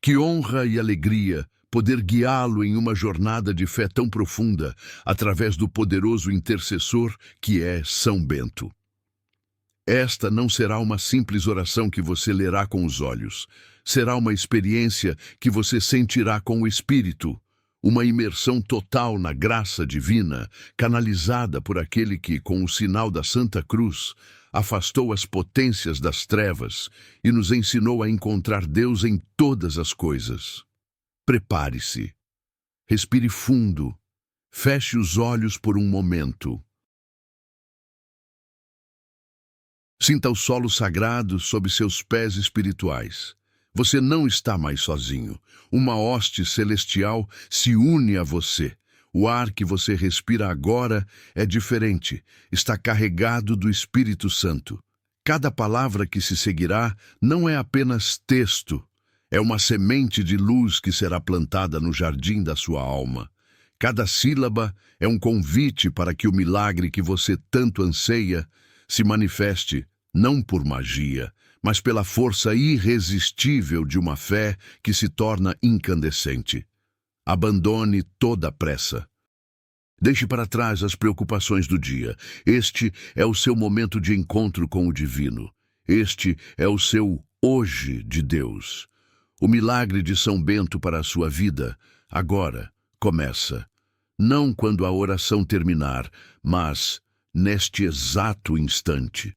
Que honra e alegria poder guiá-lo em uma jornada de fé tão profunda através do poderoso intercessor que é São Bento. Esta não será uma simples oração que você lerá com os olhos. Será uma experiência que você sentirá com o Espírito, uma imersão total na graça divina, canalizada por aquele que, com o sinal da Santa Cruz, afastou as potências das trevas e nos ensinou a encontrar Deus em todas as coisas. Prepare-se. Respire fundo. Feche os olhos por um momento. Sinta o solo sagrado sob seus pés espirituais. Você não está mais sozinho. Uma hoste celestial se une a você. O ar que você respira agora é diferente. Está carregado do Espírito Santo. Cada palavra que se seguirá não é apenas texto. É uma semente de luz que será plantada no jardim da sua alma. Cada sílaba é um convite para que o milagre que você tanto anseia se manifeste, não por magia, mas pela força irresistível de uma fé que se torna incandescente. Abandone toda a pressa. Deixe para trás as preocupações do dia. Este é o seu momento de encontro com o divino. Este é o seu hoje de Deus. O milagre de São Bento para a sua vida, agora, começa. Não quando a oração terminar, mas neste exato instante.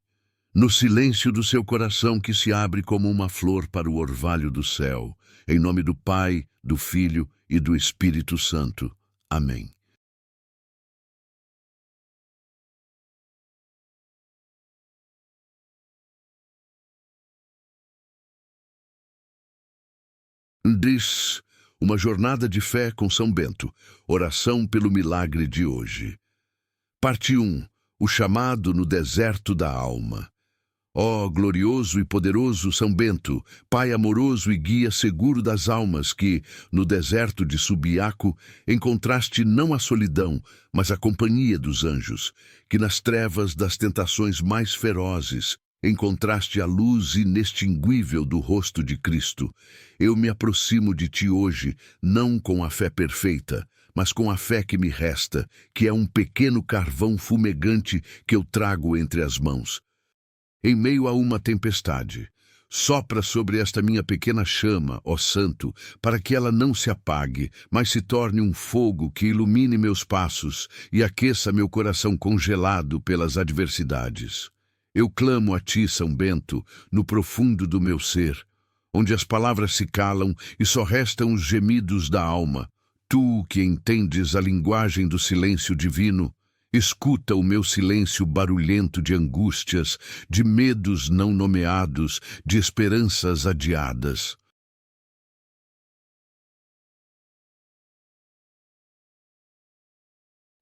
No silêncio do seu coração que se abre como uma flor para o orvalho do céu, em nome do Pai, do Filho e do Espírito Santo. Amém. Diz uma jornada de fé com São Bento, oração pelo milagre de hoje. Parte 1. O chamado no deserto da alma. Ó glorioso e poderoso São Bento, Pai amoroso e guia seguro das almas que, no deserto de Subiaco, encontraste não a solidão, mas a companhia dos anjos, que nas trevas das tentações mais ferozes, encontraste a luz inextinguível do rosto de Cristo. Eu me aproximo de ti hoje, não com a fé perfeita, mas com a fé que me resta, que é um pequeno carvão fumegante que eu trago entre as mãos. Em meio a uma tempestade, sopra sobre esta minha pequena chama, ó Santo, para que ela não se apague, mas se torne um fogo que ilumine meus passos e aqueça meu coração congelado pelas adversidades. Eu clamo a ti, São Bento, no profundo do meu ser, onde as palavras se calam e só restam os gemidos da alma. Tu, que entendes a linguagem do silêncio divino, escuta o meu silêncio barulhento de angústias, de medos não nomeados, de esperanças adiadas.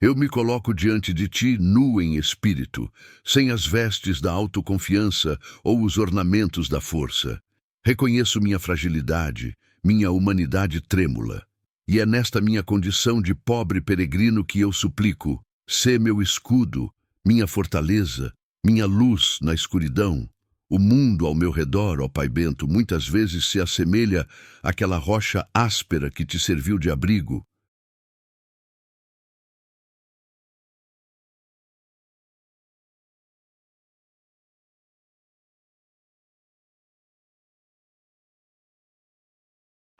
Eu me coloco diante de ti nu em espírito, sem as vestes da autoconfiança ou os ornamentos da força. Reconheço minha fragilidade, minha humanidade trêmula. E é nesta minha condição de pobre peregrino que eu suplico: sê meu escudo, minha fortaleza, minha luz na escuridão. O mundo ao meu redor, ó Pai Bento, muitas vezes se assemelha àquela rocha áspera que te serviu de abrigo.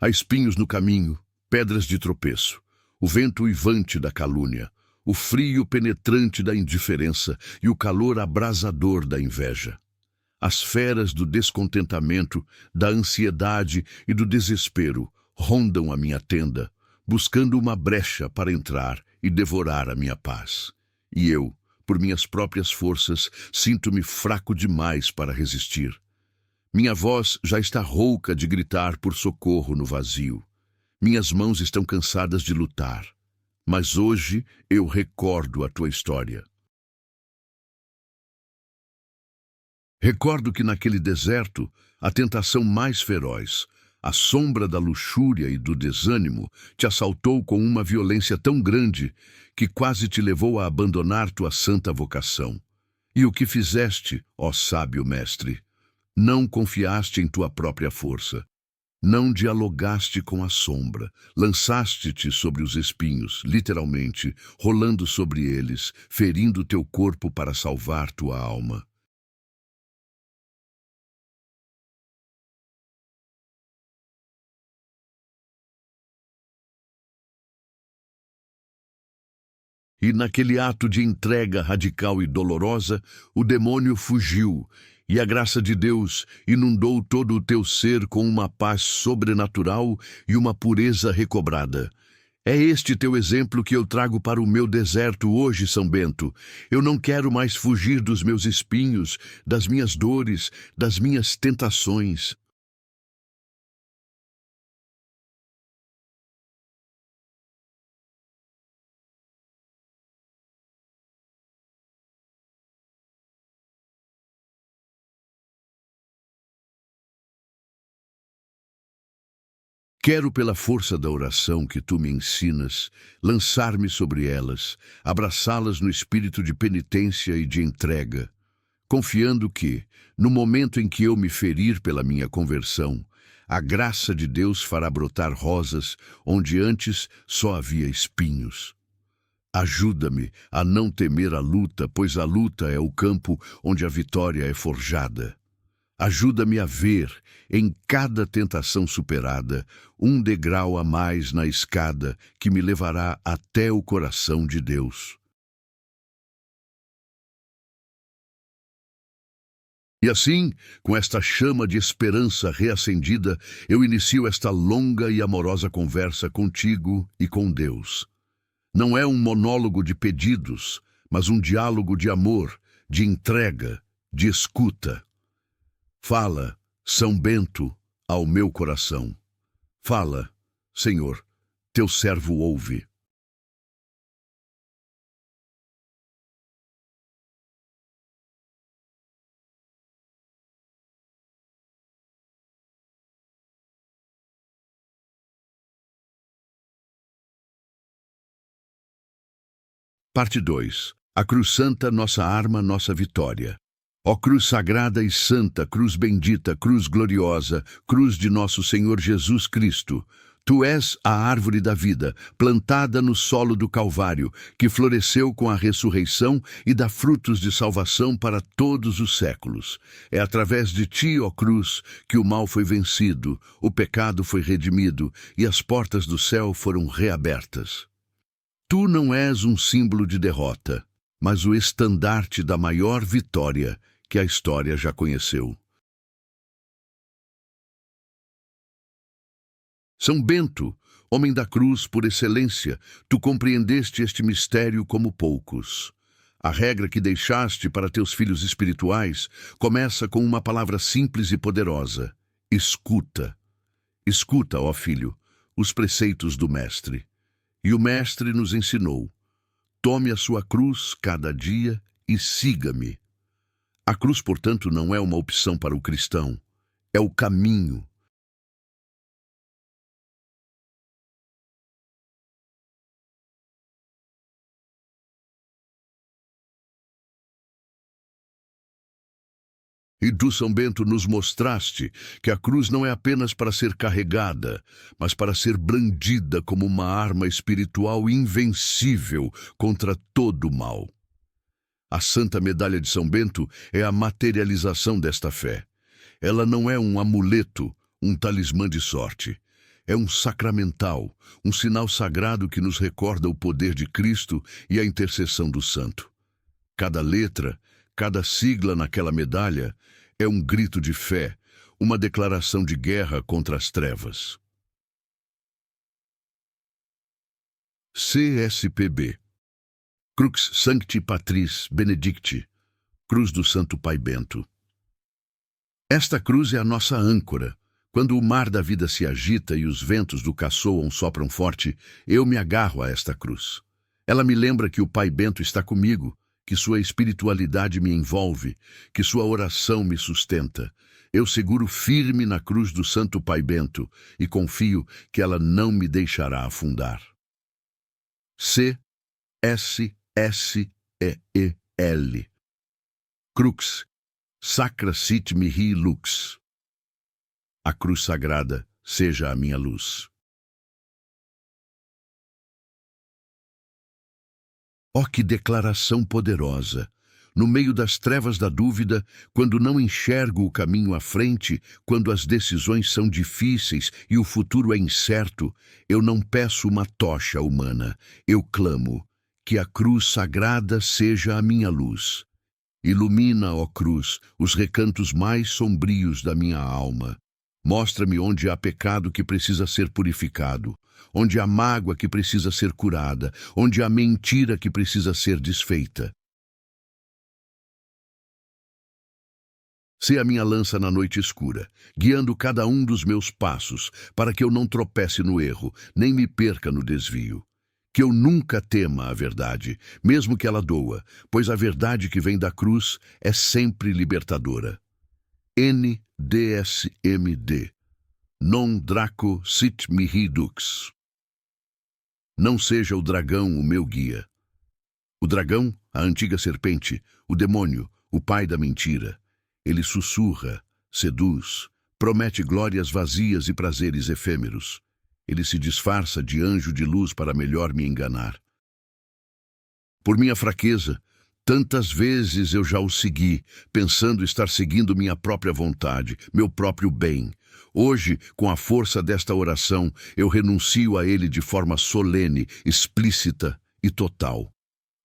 Há espinhos no caminho, pedras de tropeço, o vento uivante da calúnia, o frio penetrante da indiferença e o calor abrasador da inveja. As feras do descontentamento, da ansiedade e do desespero rondam a minha tenda, buscando uma brecha para entrar e devorar a minha paz. E eu, por minhas próprias forças, sinto-me fraco demais para resistir. Minha voz já está rouca de gritar por socorro no vazio. Minhas mãos estão cansadas de lutar. Mas hoje eu recordo a tua história. Recordo que naquele deserto, a tentação mais feroz, a sombra da luxúria e do desânimo, te assaltou com uma violência tão grande que quase te levou a abandonar tua santa vocação. E o que fizeste, ó sábio mestre? Não confiaste em tua própria força. Não dialogaste com a sombra, lançaste-te sobre os espinhos, literalmente, rolando sobre eles, ferindo teu corpo para salvar tua alma. E naquele ato de entrega radical e dolorosa, o demônio fugiu, e a graça de Deus inundou todo o teu ser com uma paz sobrenatural e uma pureza recobrada. É este teu exemplo que eu trago para o meu deserto hoje, São Bento. Eu não quero mais fugir dos meus espinhos, das minhas dores, das minhas tentações. Quero, pela força da oração que tu me ensinas, lançar-me sobre elas, abraçá-las no espírito de penitência e de entrega, confiando que, no momento em que eu me ferir pela minha conversão, a graça de Deus fará brotar rosas onde antes só havia espinhos. Ajuda-me a não temer a luta, pois a luta é o campo onde a vitória é forjada. Ajuda-me a ver, em cada tentação superada, um degrau a mais na escada que me levará até o coração de Deus. E assim, com esta chama de esperança reacendida, eu inicio esta longa e amorosa conversa contigo e com Deus. Não é um monólogo de pedidos, mas um diálogo de amor, de entrega, de escuta. Fala, São Bento, ao meu coração. Fala, Senhor, teu servo ouve. Parte 2. A cruz santa, nossa arma, nossa vitória. Ó cruz sagrada e santa, cruz bendita, cruz gloriosa, cruz de nosso Senhor Jesus Cristo. Tu és a árvore da vida, plantada no solo do Calvário, que floresceu com a ressurreição e dá frutos de salvação para todos os séculos. É através de ti, ó cruz, que o mal foi vencido, o pecado foi redimido e as portas do céu foram reabertas. Tu não és um símbolo de derrota, mas o estandarte da maior vitória que a história já conheceu. São Bento, homem da cruz por excelência, tu compreendeste este mistério como poucos. A regra que deixaste para teus filhos espirituais começa com uma palavra simples e poderosa: escuta. Escuta, ó filho, os preceitos do Mestre. E o Mestre nos ensinou: tome a sua cruz cada dia e siga-me. A cruz, portanto, não é uma opção para o cristão, é o caminho. E tu, São Bento, nos mostraste que a cruz não é apenas para ser carregada, mas para ser brandida como uma arma espiritual invencível contra todo o mal. A Santa Medalha de São Bento é a materialização desta fé. Ela não é um amuleto, um talismã de sorte. É um sacramental, um sinal sagrado que nos recorda o poder de Cristo e a intercessão do santo. Cada letra, cada sigla naquela medalha é um grito de fé, uma declaração de guerra contra as trevas. CSPB. Crux Sancti Patris Benedicti, Cruz do Santo Pai Bento. Esta cruz é a nossa âncora. Quando o mar da vida se agita e os ventos do caçoam sopram forte, eu me agarro a esta cruz. Ela me lembra que o Pai Bento está comigo, que sua espiritualidade me envolve, que sua oração me sustenta. Eu seguro firme na cruz do Santo Pai Bento e confio que ela não me deixará afundar. C-S-S-E-E-L. Crux Sacra Sit Mihi Lux. A cruz sagrada, seja a minha luz. Oh, que declaração poderosa! No meio das trevas da dúvida, quando não enxergo o caminho à frente, quando as decisões são difíceis e o futuro é incerto, eu não peço uma tocha humana, eu clamo que a cruz sagrada seja a minha luz. Ilumina, ó cruz, os recantos mais sombrios da minha alma. Mostra-me onde há pecado que precisa ser purificado, onde há mágoa que precisa ser curada, onde há mentira que precisa ser desfeita. Sê a minha lança na noite escura, guiando cada um dos meus passos, para que eu não tropece no erro, nem me perca no desvio. Que eu nunca tema a verdade, mesmo que ela doa, pois a verdade que vem da cruz é sempre libertadora. NDSMD. Non Draco sit mihi dux. Não seja o dragão o meu guia. O dragão, a antiga serpente, o demônio, o pai da mentira. Ele sussurra, seduz, promete glórias vazias e prazeres efêmeros. Ele se disfarça de anjo de luz para melhor me enganar. Por minha fraqueza, tantas vezes eu já o segui, pensando estar seguindo minha própria vontade, meu próprio bem. Hoje, com a força desta oração, eu renuncio a ele de forma solene, explícita e total.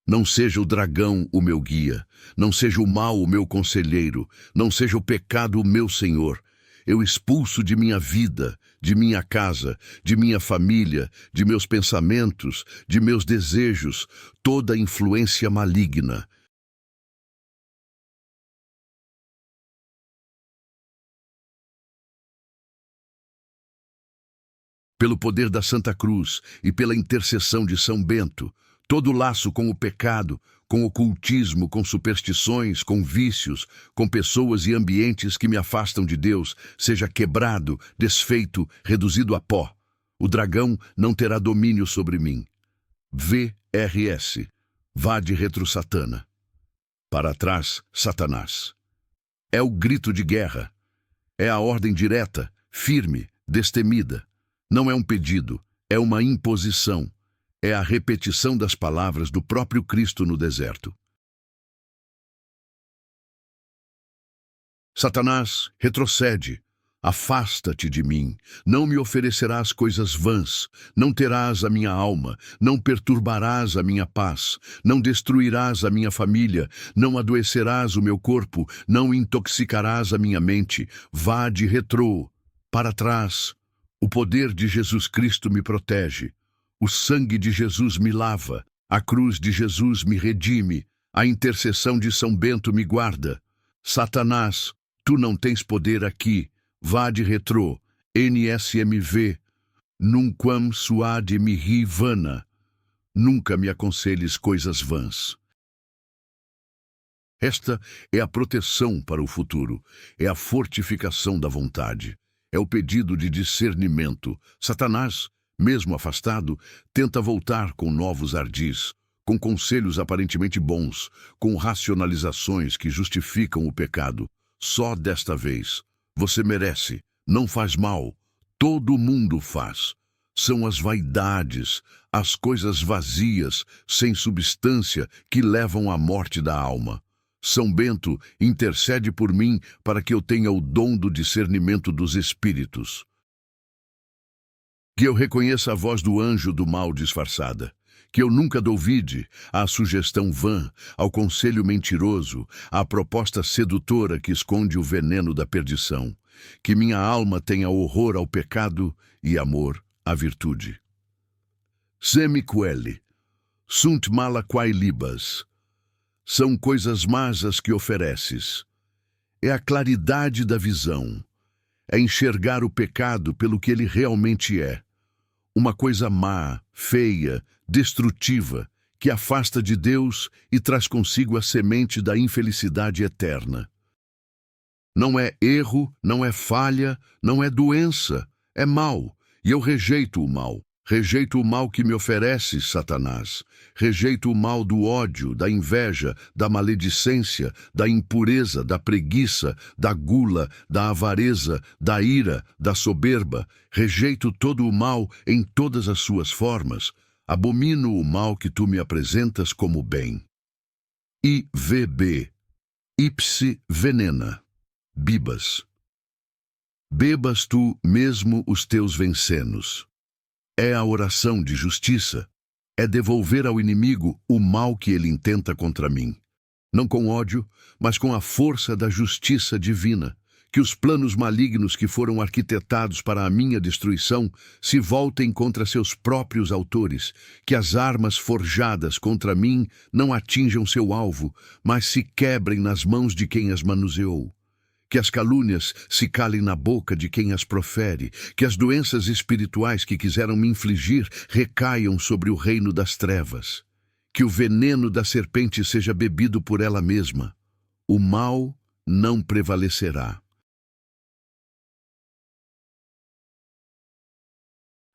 Não seja o dragão o meu guia, não seja o mal o meu conselheiro, não seja o pecado o meu senhor. Eu expulso de minha vida, de minha casa, de minha família, de meus pensamentos, de meus desejos, toda influência maligna. Pelo poder da Santa Cruz e pela intercessão de São Bento, todo laço com o pecado, com ocultismo, com superstições, com vícios, com pessoas e ambientes que me afastam de Deus, seja quebrado, desfeito, reduzido a pó. O dragão não terá domínio sobre mim. VRS. Vá de retro Satana. Para trás, Satanás. É o grito de guerra. É a ordem direta, firme, destemida. Não é um pedido, é uma imposição. É a repetição das palavras do próprio Cristo no deserto. Satanás, retrocede. Afasta-te de mim. Não me oferecerás coisas vãs. Não terás a minha alma. Não perturbarás a minha paz. Não destruirás a minha família. Não adoecerás o meu corpo. Não intoxicarás a minha mente. Vá de retrô, para trás. O poder de Jesus Cristo me protege. O sangue de Jesus me lava. A cruz de Jesus me redime. A intercessão de São Bento me guarda. Satanás, tu não tens poder aqui. Vá de retrô. NSMV. Nunquam suade mihi vana. Nunca me aconselhes coisas vãs. Esta é a proteção para o futuro. É a fortificação da vontade. É o pedido de discernimento. Satanás, mesmo afastado, tenta voltar com novos ardis, com conselhos aparentemente bons, com racionalizações que justificam o pecado. Só desta vez. Você merece. Não faz mal. Todo mundo faz. São as vaidades, as coisas vazias, sem substância, que levam à morte da alma. São Bento intercede por mim para que eu tenha o dom do discernimento dos espíritos. Que eu reconheça a voz do anjo do mal disfarçada. Que eu nunca duvide à sugestão vã, ao conselho mentiroso, à proposta sedutora que esconde o veneno da perdição. Que minha alma tenha horror ao pecado e amor à virtude. Semiquele, sunt mala quae libas. São coisas más as que ofereces. É a claridade da visão. É enxergar o pecado pelo que ele realmente é. Uma coisa má, feia, destrutiva, que afasta de Deus e traz consigo a semente da infelicidade eterna. Não é erro, não é falha, não é doença, é mal, e eu rejeito o mal, Rejeito o mal que me ofereces, Satanás. Rejeito o mal do ódio, da inveja, da maledicência, da impureza, da preguiça, da gula, da avareza, da ira, da soberba. Rejeito todo o mal em todas as suas formas. Abomino o mal que tu me apresentas como bem. IVB. Ipse venena. Bibas. Bebas tu mesmo os teus vencenos. É a oração de justiça. É devolver ao inimigo o mal que ele intenta contra mim. Não com ódio, mas com a força da justiça divina. Que os planos malignos que foram arquitetados para a minha destruição se voltem contra seus próprios autores. Que as armas forjadas contra mim não atinjam seu alvo, mas se quebrem nas mãos de quem as manuseou. Que as calúnias se calem na boca de quem as profere, que as doenças espirituais que quiseram me infligir recaiam sobre o reino das trevas. Que o veneno da serpente seja bebido por ela mesma. O mal não prevalecerá.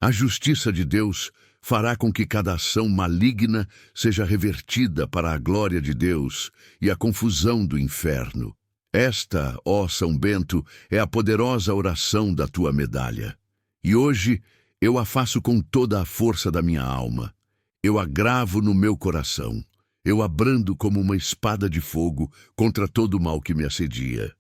A justiça de Deus fará com que cada ação maligna seja revertida para a glória de Deus e a confusão do inferno. Esta, ó São Bento, é a poderosa oração da tua medalha. E hoje eu a faço com toda a força da minha alma. Eu a gravo no meu coração. Eu a brando como uma espada de fogo contra todo o mal que me assedia.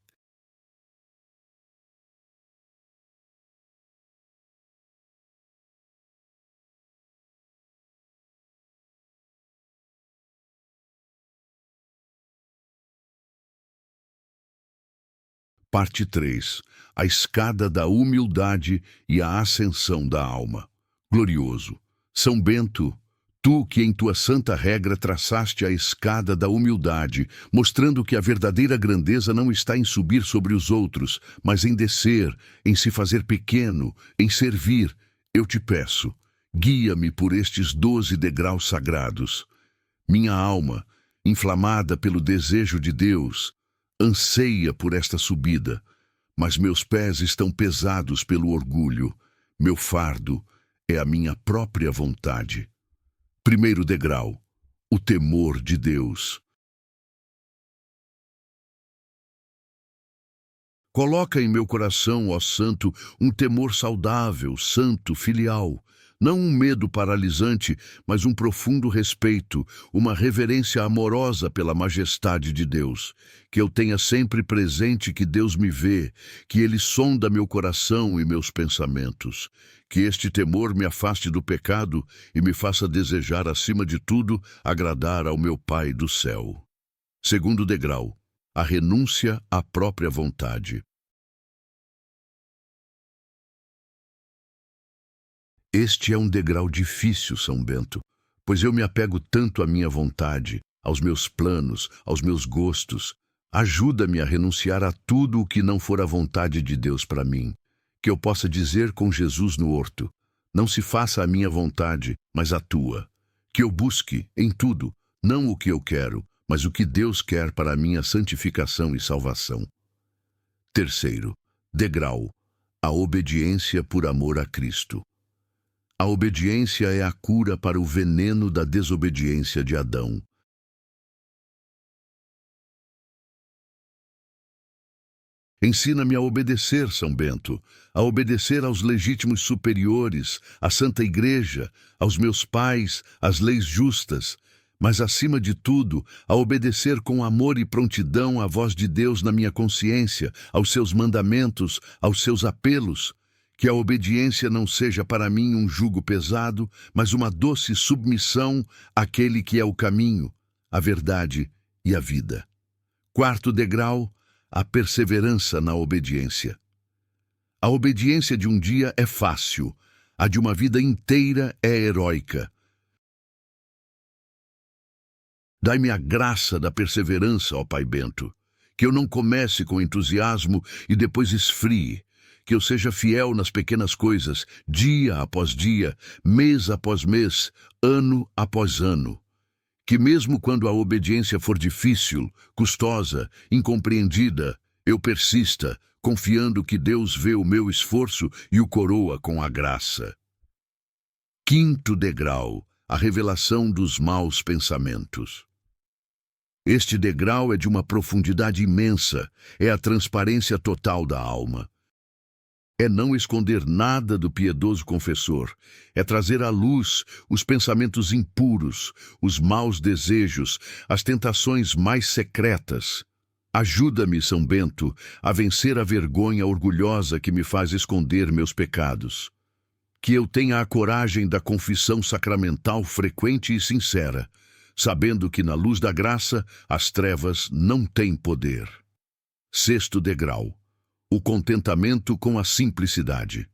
Parte 3. A escada da humildade e a ascensão da alma. Glorioso. São Bento, tu que em tua santa regra traçaste a escada da humildade, mostrando que a verdadeira grandeza não está em subir sobre os outros, mas em descer, em se fazer pequeno, em servir, eu te peço, guia-me por estes 12 degraus sagrados. Minha alma, inflamada pelo desejo de Deus, anseia por esta subida, mas meus pés estão pesados pelo orgulho. Meu fardo é a minha própria vontade. Primeiro degrau, o temor de Deus. Coloca em meu coração, ó Santo, um temor saudável, santo, filial. Não um medo paralisante, mas um profundo respeito, uma reverência amorosa pela majestade de Deus. Que eu tenha sempre presente que Deus me vê, que Ele sonda meu coração e meus pensamentos. Que este temor me afaste do pecado e me faça desejar, acima de tudo, agradar ao meu Pai do céu. Segundo degrau, a renúncia à própria vontade. Este é um degrau difícil, São Bento, pois eu me apego tanto à minha vontade, aos meus planos, aos meus gostos. Ajuda-me a renunciar a tudo o que não for a vontade de Deus para mim. Que eu possa dizer com Jesus no horto, não se faça a minha vontade, mas a tua. Que eu busque, em tudo, não o que eu quero, mas o que Deus quer para a minha santificação e salvação. Terceiro, degrau, a obediência por amor a Cristo. A obediência é a cura para o veneno da desobediência de Adão. Ensina-me a obedecer, São Bento, a obedecer aos legítimos superiores, à Santa Igreja, aos meus pais, às leis justas, mas, acima de tudo, a obedecer com amor e prontidão à voz de Deus na minha consciência, aos seus mandamentos, aos seus apelos. Que a obediência não seja para mim um jugo pesado, mas uma doce submissão àquele que é o caminho, a verdade e a vida. Quarto degrau, a perseverança na obediência. A obediência de um dia é fácil, a de uma vida inteira é heróica. Dai-me a graça da perseverança, ó Pai Bento, que eu não comece com entusiasmo e depois esfrie, que eu seja fiel nas pequenas coisas, dia após dia, mês após mês, ano após ano. Que mesmo quando a obediência for difícil, custosa, incompreendida, eu persista, confiando que Deus vê o meu esforço e o coroa com a graça. Quinto degrau, a revelação dos maus pensamentos. Este degrau é de uma profundidade imensa, é a transparência total da alma. É não esconder nada do piedoso confessor, é trazer à luz os pensamentos impuros, os maus desejos, as tentações mais secretas. Ajuda-me, São Bento, a vencer a vergonha orgulhosa que me faz esconder meus pecados. Que eu tenha a coragem da confissão sacramental frequente e sincera, sabendo que na luz da graça as trevas não têm poder. Sexto degrau. O contentamento com a simplicidade.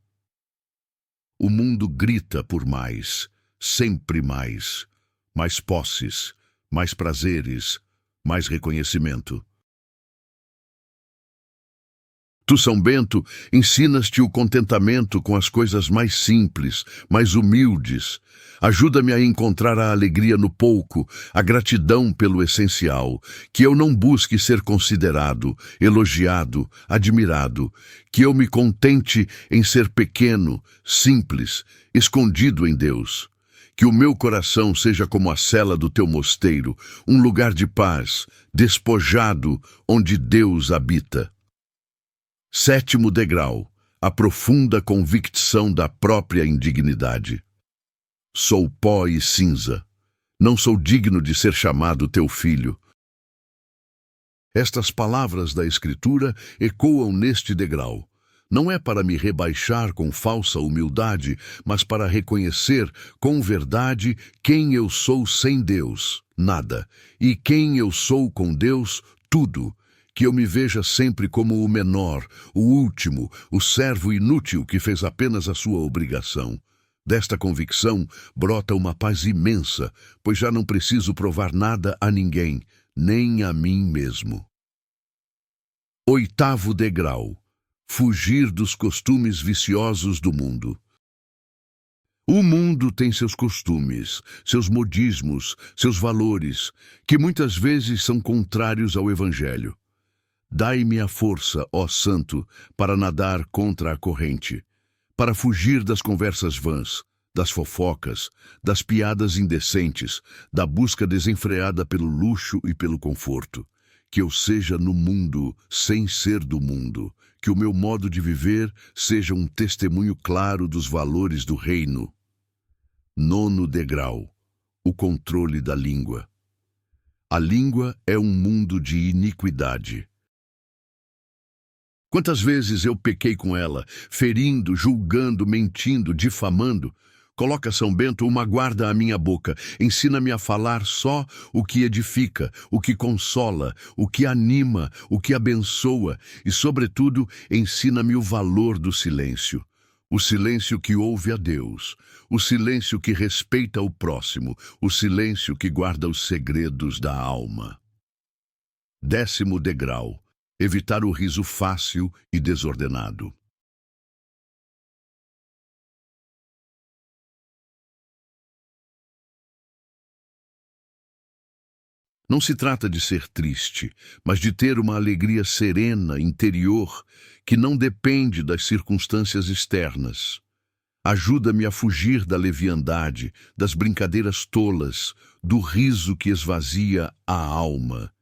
O mundo grita por mais, sempre mais posses, mais prazeres, mais reconhecimento. Tu, São Bento, ensinas-te o contentamento com as coisas mais simples, mais humildes. Ajuda-me a encontrar a alegria no pouco, a gratidão pelo essencial, que eu não busque ser considerado, elogiado, admirado, que eu me contente em ser pequeno, simples, escondido em Deus. Que o meu coração seja como a cela do teu mosteiro, um lugar de paz, despojado, onde Deus habita. Sétimo degrau, a profunda convicção da própria indignidade. Sou pó e cinza. Não sou digno de ser chamado teu filho. Estas palavras da Escritura ecoam neste degrau. Não é para me rebaixar com falsa humildade, mas para reconhecer com verdade quem eu sou sem Deus, nada, e quem eu sou com Deus, tudo. Que eu me veja sempre como o menor, o último, o servo inútil que fez apenas a sua obrigação. Desta convicção brota uma paz imensa, pois já não preciso provar nada a ninguém, nem a mim mesmo. Oitavo degrau. Fugir dos costumes viciosos do mundo. O mundo tem seus costumes, seus modismos, seus valores, que muitas vezes são contrários ao Evangelho. Dai-me a força, ó Santo, para nadar contra a corrente, para fugir das conversas vãs, das fofocas, das piadas indecentes, da busca desenfreada pelo luxo e pelo conforto. Que eu seja no mundo sem ser do mundo, que o meu modo de viver seja um testemunho claro dos valores do reino. Nono degrau, o controle da língua. A língua é um mundo de iniquidade. Quantas vezes eu pequei com ela, ferindo, julgando, mentindo, difamando? Coloca, São Bento, uma guarda à minha boca. Ensina-me a falar só o que edifica, o que consola, o que anima, o que abençoa e, sobretudo, ensina-me o valor do silêncio. O silêncio que ouve a Deus, o silêncio que respeita o próximo, o silêncio que guarda os segredos da alma. Décimo degrau. Evitar o riso fácil e desordenado. Não se trata de ser triste, mas de ter uma alegria serena, interior, que não depende das circunstâncias externas. Ajuda-me a fugir da leviandade, das brincadeiras tolas, do riso que esvazia a alma.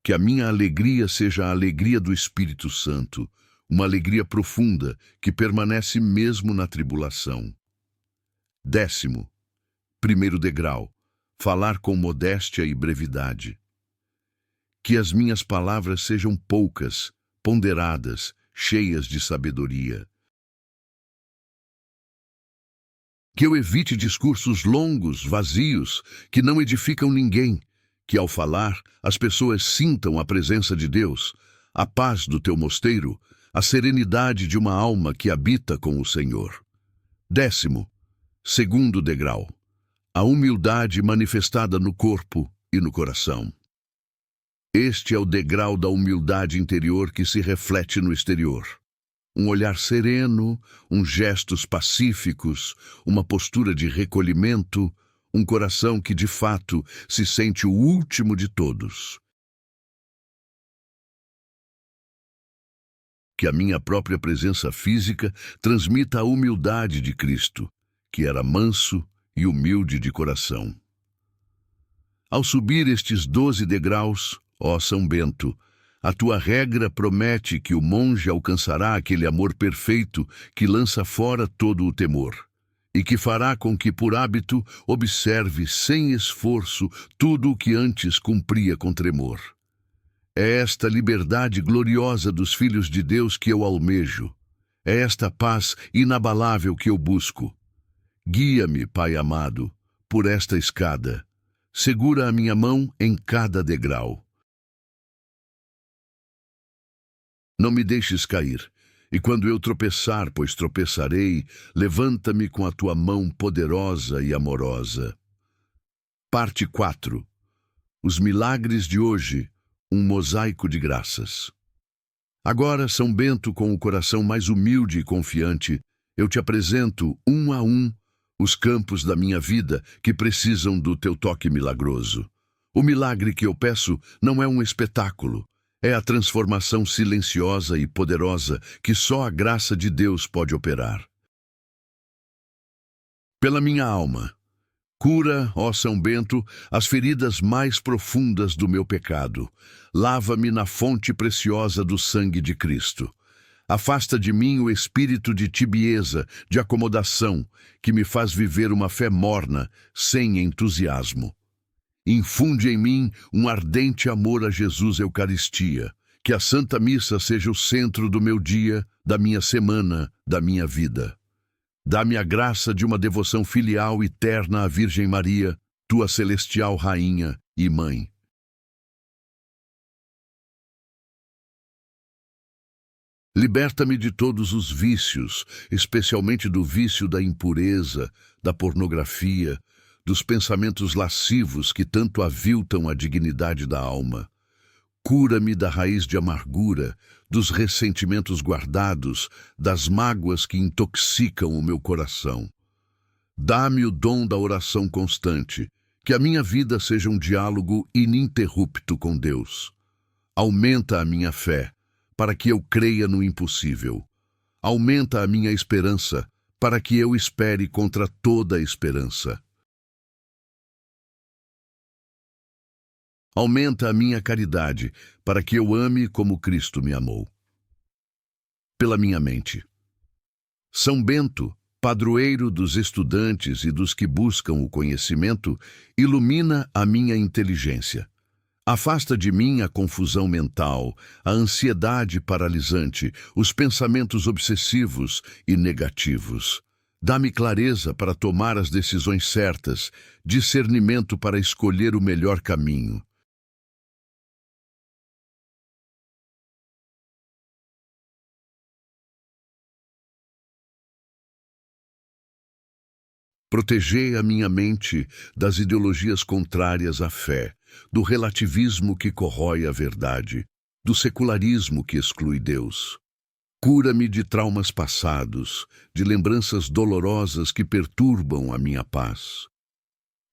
Que a minha alegria seja a alegria do Espírito Santo, uma alegria profunda que permanece mesmo na tribulação. Décimo, primeiro degrau, falar com modéstia e brevidade. Que as minhas palavras sejam poucas, ponderadas, cheias de sabedoria. Que eu evite discursos longos, vazios, que não edificam ninguém. Que ao falar, as pessoas sintam a presença de Deus, a paz do teu mosteiro, a serenidade de uma alma que habita com o Senhor. Décimo, segundo degrau, a humildade manifestada no corpo e no coração. Este é o degrau da humildade interior que se reflete no exterior. Um olhar sereno, uns gestos pacíficos, uma postura de recolhimento, um coração que, de fato, se sente o último de todos. Que a minha própria presença física transmita a humildade de Cristo. que era manso e humilde de coração. Ao subir estes 12 degraus, ó São Bento, a tua regra promete que o monge alcançará aquele amor perfeito que lança fora todo o temor, e que fará com que, por hábito, observe sem esforço tudo o que antes cumpria com tremor. É esta liberdade gloriosa dos filhos de Deus que eu almejo. É esta paz inabalável que eu busco. Guia-me, Pai amado, por esta escada. Segura a minha mão em cada degrau. Não me deixes cair, e quando eu tropeçar, pois tropeçarei, levanta-me com a tua mão poderosa e amorosa. Parte 4. Os milagres de hoje, um mosaico de graças. Agora, São Bento, com o coração mais humilde e confiante, eu te apresento, um a um, os campos da minha vida que precisam do teu toque milagroso. O milagre que eu peço não é um espetáculo, é a transformação silenciosa e poderosa que só a graça de Deus pode operar. Pela minha alma, cura, ó São Bento, as feridas mais profundas do meu pecado. Lava-me na fonte preciosa do sangue de Cristo. Afasta de mim o espírito de tibieza, de acomodação, que me faz viver uma fé morna, sem entusiasmo. Infunde em mim um ardente amor a Jesus Eucaristia. Que a Santa Missa seja o centro do meu dia, da minha semana, da minha vida. Dá-me a graça de uma devoção filial e terna à Virgem Maria, tua celestial Rainha e Mãe. Liberta-me de todos os vícios, especialmente do vício da impureza, da pornografia, dos pensamentos lascivos que tanto aviltam a dignidade da alma. Cura-me da raiz de amargura, dos ressentimentos guardados, das mágoas que intoxicam o meu coração. Dá-me o dom da oração constante, que a minha vida seja um diálogo ininterrupto com Deus. Aumenta a minha fé, para que eu creia no impossível. Aumenta a minha esperança, para que eu espere contra toda a esperança. Aumenta a minha caridade, para que eu ame como Cristo me amou. Pela minha mente. São Bento, padroeiro dos estudantes e dos que buscam o conhecimento, ilumina a minha inteligência. Afasta de mim a confusão mental, a ansiedade paralisante, os pensamentos obsessivos e negativos. Dá-me clareza para tomar as decisões certas, discernimento para escolher o melhor caminho. Protegei a minha mente das ideologias contrárias à fé, do relativismo que corrói a verdade, do secularismo que exclui Deus. Cura-me de traumas passados, de lembranças dolorosas que perturbam a minha paz.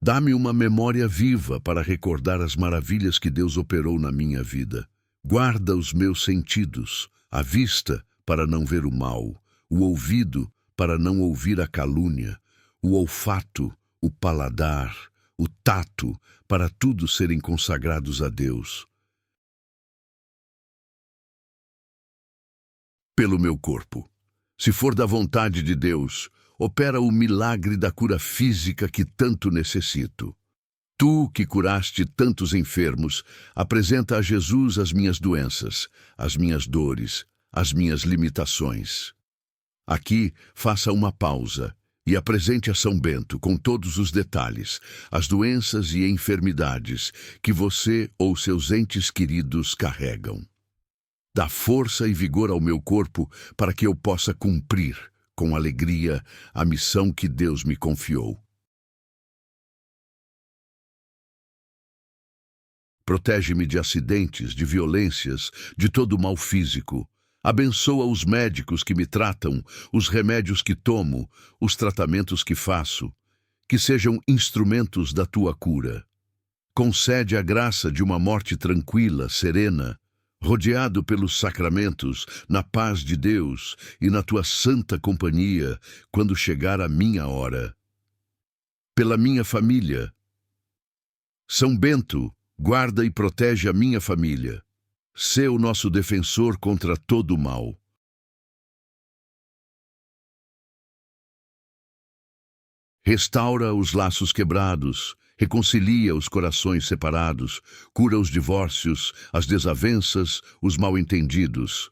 Dá-me uma memória viva para recordar as maravilhas que Deus operou na minha vida. Guarda os meus sentidos, a vista para não ver o mal, o ouvido para não ouvir a calúnia, o olfato, o paladar, o tato, para tudo serem consagrados a Deus. Pelo meu corpo, se for da vontade de Deus, opera o milagre da cura física que tanto necessito. Tu, que curaste tantos enfermos, apresenta a Jesus as minhas doenças, as minhas dores, as minhas limitações. Aqui, faça uma pausa e apresente a São Bento, com todos os detalhes, as doenças e enfermidades que você ou seus entes queridos carregam. Dá força e vigor ao meu corpo para que eu possa cumprir, com alegria, a missão que Deus me confiou. Protege-me de acidentes, de violências, de todo o mal físico. Abençoa os médicos que me tratam, os remédios que tomo, os tratamentos que faço, que sejam instrumentos da tua cura. Concede a graça de uma morte tranquila, serena, rodeado pelos sacramentos, na paz de Deus e na tua santa companhia, quando chegar a minha hora. Pela minha família. São Bento, guarda e protege a minha família. Sê o nosso defensor contra todo o mal. Restaura os laços quebrados, reconcilia os corações separados, cura os divórcios, as desavenças, os mal-entendidos.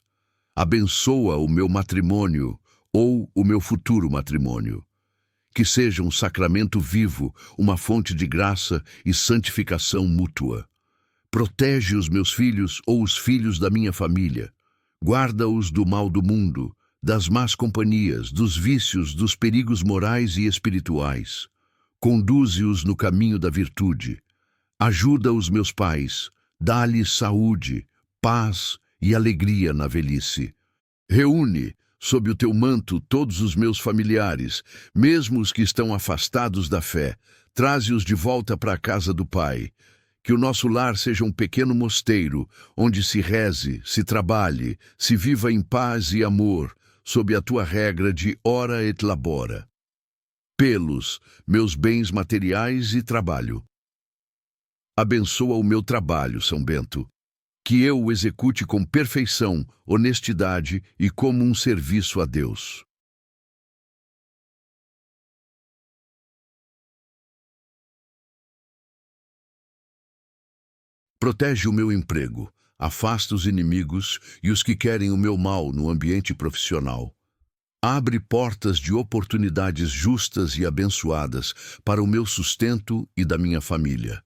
Abençoa o meu matrimônio ou o meu futuro matrimônio. Que seja um sacramento vivo, uma fonte de graça e santificação mútua. Protege os meus filhos ou os filhos da minha família. Guarda-os do mal do mundo, das más companhias, dos vícios, dos perigos morais e espirituais. Conduze-os no caminho da virtude. Ajuda os meus pais, dá-lhes saúde, paz e alegria na velhice. Reúne, sob o teu manto, todos os meus familiares, mesmo os que estão afastados da fé. Traze-os de volta para a casa do Pai. Que o nosso lar seja um pequeno mosteiro, onde se reze, se trabalhe, se viva em paz e amor, sob a tua regra de ora et labora. Pelos meus bens materiais e trabalho. Abençoa o meu trabalho, São Bento. Que eu o execute com perfeição, honestidade e como um serviço a Deus. Protege o meu emprego, afasta os inimigos e os que querem o meu mal no ambiente profissional. Abre portas de oportunidades justas e abençoadas para o meu sustento e da minha família.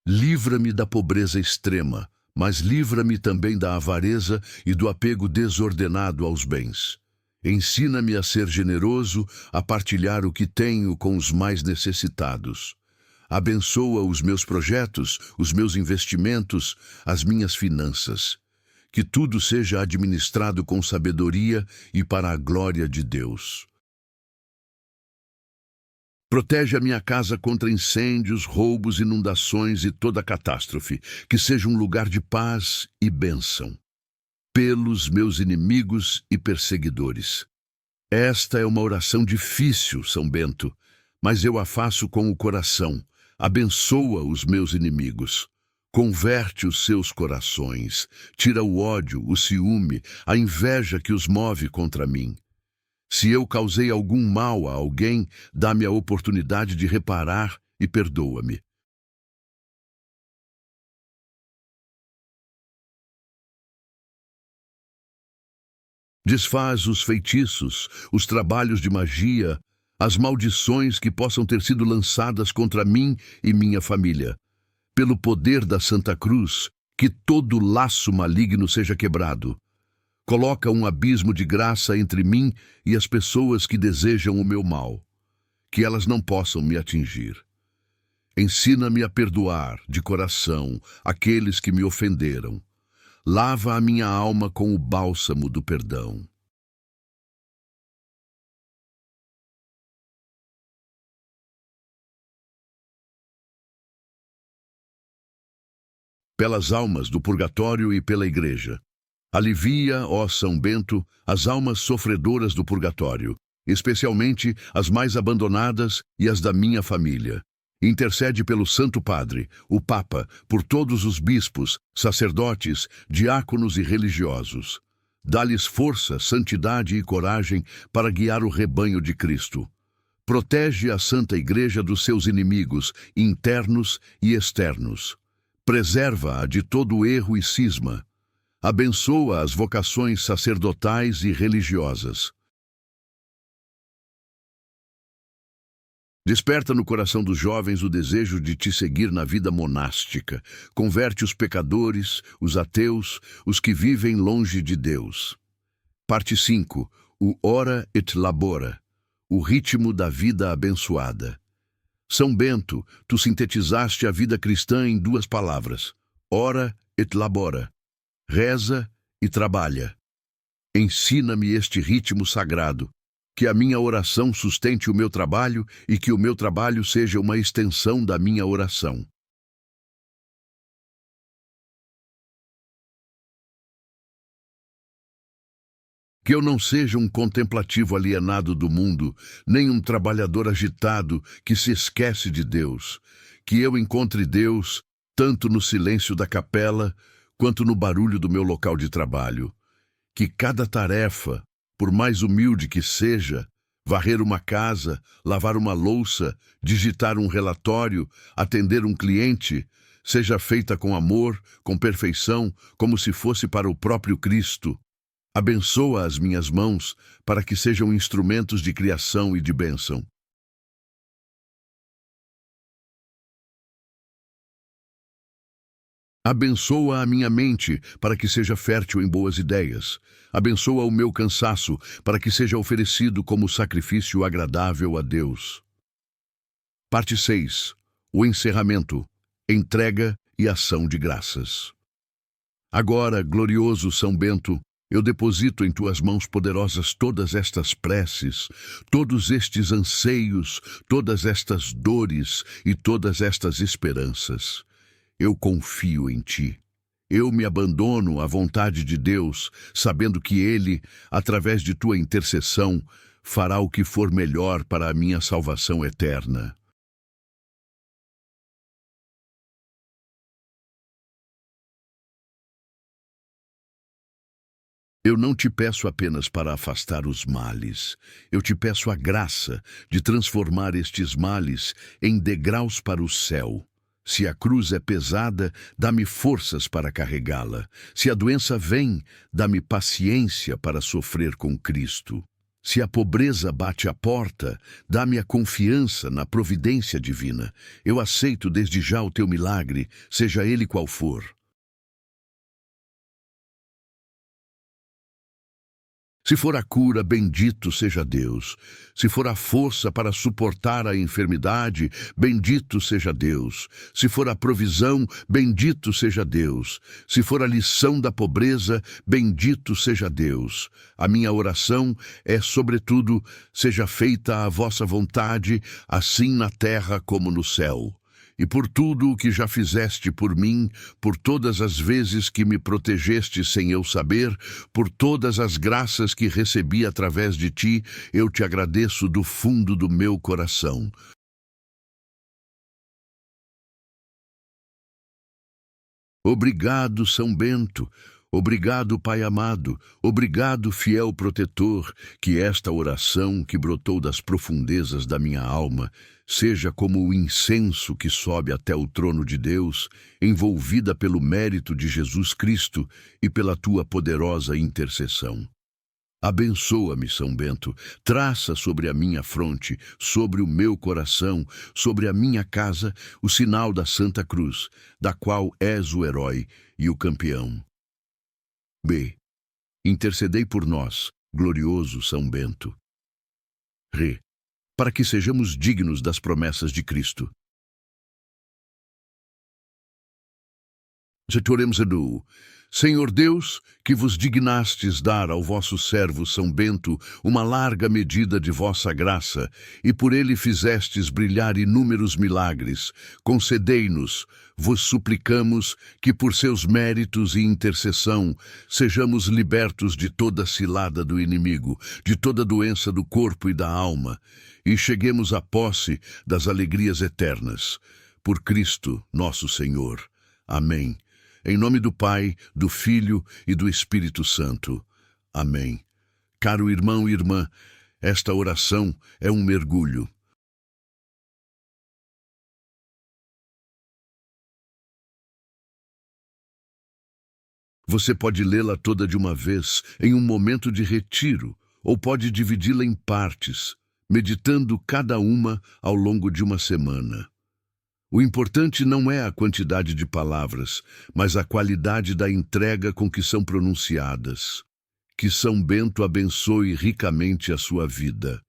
Livra-me da pobreza extrema, mas livra-me também da avareza e do apego desordenado aos bens. Ensina-me a ser generoso, a partilhar o que tenho com os mais necessitados. Abençoa os meus projetos, os meus investimentos, as minhas finanças. Que tudo seja administrado com sabedoria e para a glória de Deus. Protege a minha casa contra incêndios, roubos, inundações e toda catástrofe. Que seja um lugar de paz e bênção. Pelos meus inimigos e perseguidores. Esta é uma oração difícil, São Bento, mas eu a faço com o coração. Abençoa os meus inimigos. Converte os seus corações. Tira o ódio, o ciúme, a inveja que os move contra mim. Se eu causei algum mal a alguém, dá-me a oportunidade de reparar e perdoa-me. Desfaz os feitiços, os trabalhos de magia, as maldições que possam ter sido lançadas contra mim e minha família. Pelo poder da Santa Cruz, que todo laço maligno seja quebrado. Coloca um abismo de graça entre mim e as pessoas que desejam o meu mal, que elas não possam me atingir. Ensina-me a perdoar, de coração, aqueles que me ofenderam. Lava a minha alma com o bálsamo do perdão. Pelas almas do purgatório e pela Igreja. Alivia, ó São Bento, as almas sofredoras do purgatório, especialmente as mais abandonadas e as da minha família. Intercede pelo Santo Padre, o Papa, por todos os bispos, sacerdotes, diáconos e religiosos. Dá-lhes força, santidade e coragem para guiar o rebanho de Cristo. Protege a Santa Igreja dos seus inimigos, internos e externos. Preserva-a de todo erro e cisma. Abençoa as vocações sacerdotais e religiosas. Desperta no coração dos jovens o desejo de te seguir na vida monástica. Converte os pecadores, os ateus, os que vivem longe de Deus. Parte 5. O Ora et Labora. O ritmo da vida abençoada. São Bento, tu sintetizaste a vida cristã em 2 palavras. Ora et labora. Reza e trabalha. Ensina-me este ritmo sagrado, que a minha oração sustente o meu trabalho e que o meu trabalho seja uma extensão da minha oração. Que eu não seja um contemplativo alienado do mundo, nem um trabalhador agitado que se esquece de Deus. Que eu encontre Deus tanto no silêncio da capela, quanto no barulho do meu local de trabalho. Que cada tarefa, por mais humilde que seja, varrer uma casa, lavar uma louça, digitar um relatório, atender um cliente, seja feita com amor, com perfeição, como se fosse para o próprio Cristo. Abençoa as minhas mãos para que sejam instrumentos de criação e de bênção. Abençoa a minha mente para que seja fértil em boas ideias. Abençoa o meu cansaço para que seja oferecido como sacrifício agradável a Deus. Parte 6. O encerramento, entrega e ação de graças. Agora, glorioso São Bento, eu deposito em tuas mãos poderosas todas estas preces, todos estes anseios, todas estas dores e todas estas esperanças. Eu confio em ti. Eu me abandono à vontade de Deus, sabendo que Ele, através de tua intercessão, fará o que for melhor para a minha salvação eterna. Eu não te peço apenas para afastar os males. Eu te peço a graça de transformar estes males em degraus para o céu. Se a cruz é pesada, dá-me forças para carregá-la. Se a doença vem, dá-me paciência para sofrer com Cristo. Se a pobreza bate à porta, dá-me a confiança na providência divina. Eu aceito desde já o teu milagre, seja ele qual for. Se for a cura, bendito seja Deus. Se for a força para suportar a enfermidade, bendito seja Deus. Se for a provisão, bendito seja Deus. Se for a lição da pobreza, bendito seja Deus. A minha oração é, sobretudo, seja feita a vossa vontade, assim na terra como no céu. E por tudo o que já fizeste por mim, por todas as vezes que me protegeste sem eu saber, por todas as graças que recebi através de ti, eu te agradeço do fundo do meu coração. Obrigado, São Bento. Obrigado, Pai amado. Obrigado, fiel protetor. Que esta oração que brotou das profundezas da minha alma seja como o incenso que sobe até o trono de Deus, envolvida pelo mérito de Jesus Cristo e pela tua poderosa intercessão. Abençoa-me, São Bento, traça sobre a minha fronte, sobre o meu coração, sobre a minha casa, o sinal da Santa Cruz, da qual és o herói e o campeão. B. Intercedei por nós, glorioso São Bento. Re. Para que sejamos dignos das promessas de Cristo. Oremos. Senhor Deus, que vos dignastes dar ao vosso servo São Bento uma larga medida de vossa graça, e por ele fizestes brilhar inúmeros milagres, concedei-nos, vos suplicamos, que por seus méritos e intercessão sejamos libertos de toda cilada do inimigo, de toda doença do corpo e da alma, e cheguemos à posse das alegrias eternas. Por Cristo, nosso Senhor. Amém. Em nome do Pai, do Filho e do Espírito Santo. Amém. Caro irmão e irmã, esta oração é um mergulho. Você pode lê-la toda de uma vez, em um momento de retiro, ou pode dividi-la em partes, meditando cada uma ao longo de uma semana. O importante não é a quantidade de palavras, mas a qualidade da entrega com que são pronunciadas. Que São Bento abençoe ricamente a sua vida.